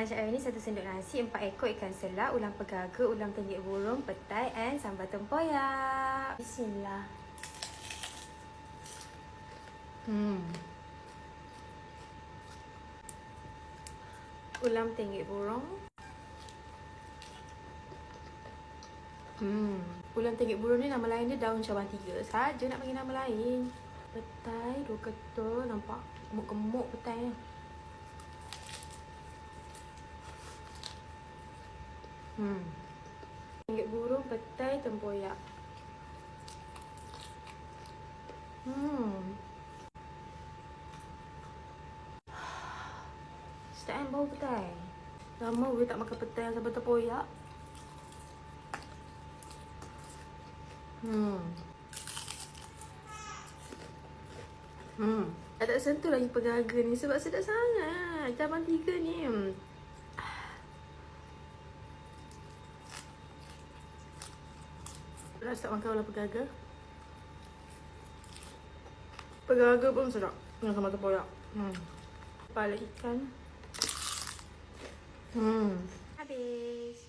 macam hari ni 1 sendok nasi, 4 ekor ikan selat, ulam pegaga, ulam tenggik burung, petai and sambal tempoyak. Bismillah. Ulam tenggik burung. Ulam tenggik burung ni nama lain dia daun cawan tiga. Saja nak bagi nama lain. Petai 2 ketul. Nampak gemuk-gemuk petai ni. Tenggik burung, petai, tempoyak. Sedap kan bau petai. Lama gue tak makan petai sambal tempoyak. Tak sentuh lagi pegaga ni sebab sedap sangat. Cawan tiga ni. Dah start makan ulam pegaga. Pegaga pun sedap. Dengan sambal tempoyak. Kepala ikan. Habis.